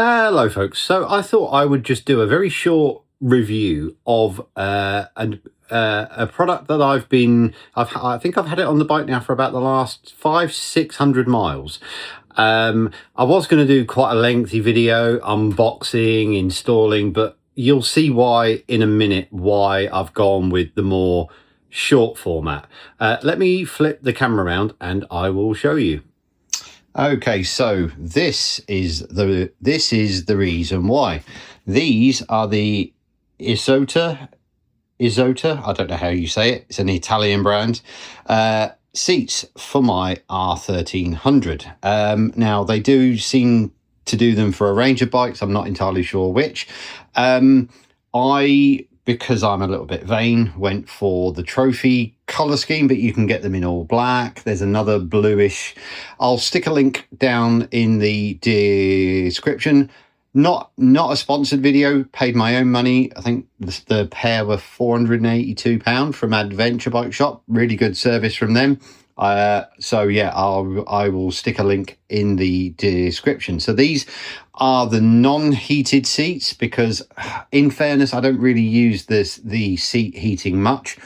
Hello folks, so I thought I would just do a very short review of a product that I think I've had it on the bike now for about the last 500-600 miles. I was going to do quite a lengthy video unboxing, installing, but you'll see why in a minute why I've gone with the more short format. Let me flip the camera around and I will show you. Okay, so this is the reason why. These are the Isotta, I don't know how you say it, it's an Italian brand, seats for my R1300. Now, they do seem to do them for a range of bikes, I'm not entirely sure which. Because I'm a little bit vain, went for the trophy color scheme, but you can get them in all black. There's another bluish. I'll stick a link down in the description. Not a sponsored video, paid my own money. I think the pair were £482 from Adventure Bike Shop. Really good service from them. So yeah, I will stick a link in the description. So these are the non-heated seats because, in fairness, I don't really use the seat heating much.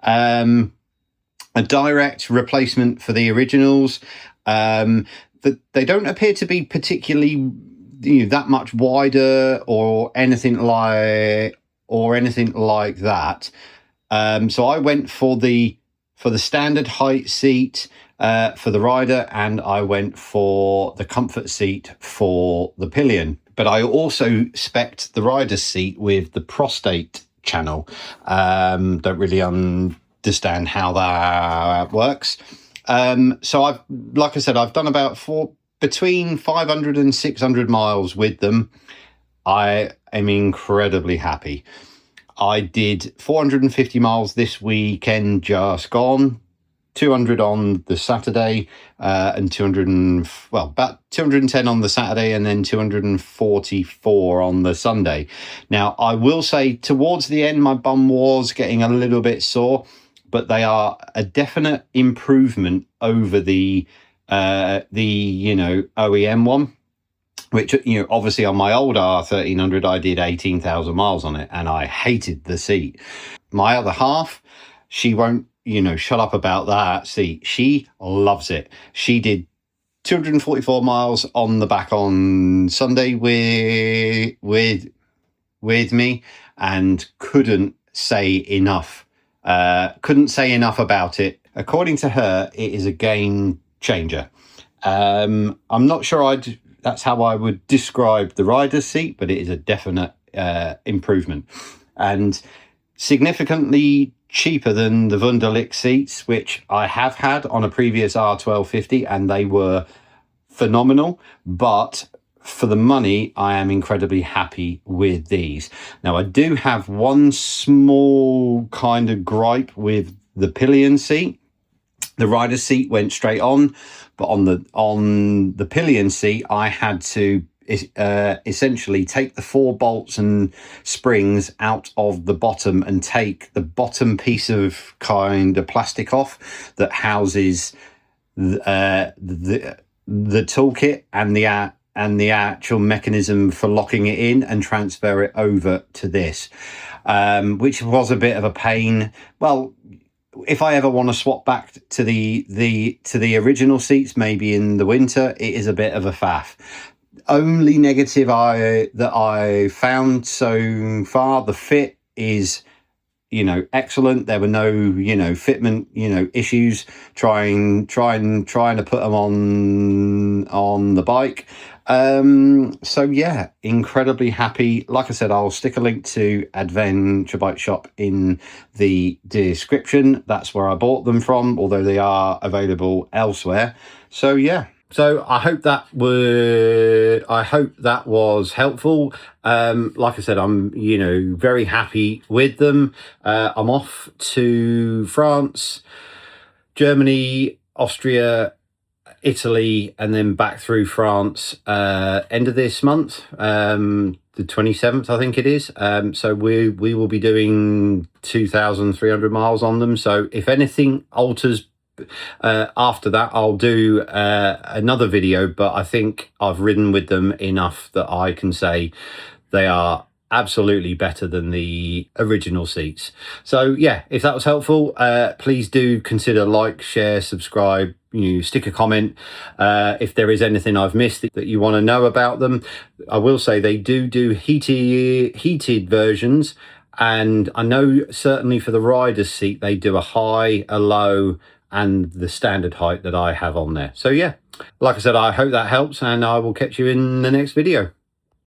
A direct replacement for the originals. They don't appear to be particularly that much wider or anything like that. So I went for the standard height seat for the rider, and I went for the comfort seat for the pillion. But I also spec'd the rider's seat with the prostate channel. Don't really understand how that works. So like I said, I've done about between 500 and 600 miles with them. I am incredibly happy. I did 450 miles this weekend just gone, 200 on the Saturday, and about 210 on the Saturday, and then 244 on the Sunday. Now, I will say towards the end, my bum was getting a little bit sore, but they are a definite improvement over the OEM one. Which, obviously on my old R1300, I did 18,000 miles on it and I hated the seat. My other half, she won't, shut up about that seat. She loves it. She did 244 miles on the back on Sunday with me and couldn't say enough about it. According to her, it is a game changer. I'm not sure that's how I would describe the rider's seat, but it is a definite improvement and significantly cheaper than the Wunderlich seats, which I have had on a previous R1250, and they were phenomenal. But for the money, I am incredibly happy with these. Now, I do have one small kind of gripe with the pillion seat. The rider's seat went straight on, but on the pillion seat, I had to essentially take the 4 bolts and springs out of the bottom and take the bottom piece of kind of plastic off that houses the toolkit and the actual mechanism for locking it in, and transfer it over to this, which was a bit of a pain. Well, if I ever want to swap back to the original seats, maybe in the winter, it is a bit of a faff. Only negative that I found so far, the fit is, excellent. There were no, fitment, issues trying to put them on the bike. So yeah, incredibly happy. Like I said, I'll stick a link to Adventure Bike Shop in the description. That's where I bought them from, although they are available elsewhere. So yeah. So I hope that was helpful. Like I said, I'm very happy with them. I'm off to France, Germany, Austria, Italy, and then back through France end of this month, the 27th, I think it is. So we will be doing 2,300 miles on them. So if anything alters After that, I'll do another video, but I think I've ridden with them enough that I can say they are absolutely better than the original seats. So yeah, if that was helpful, please do consider like, share, subscribe, stick a comment if there is anything I've missed that you want to know about them. I will say they do heated versions, and I know certainly for the rider's seat they do a high, a low, and the standard height that I have on there. So yeah, like I said, I hope that helps, and I will catch you in the next video.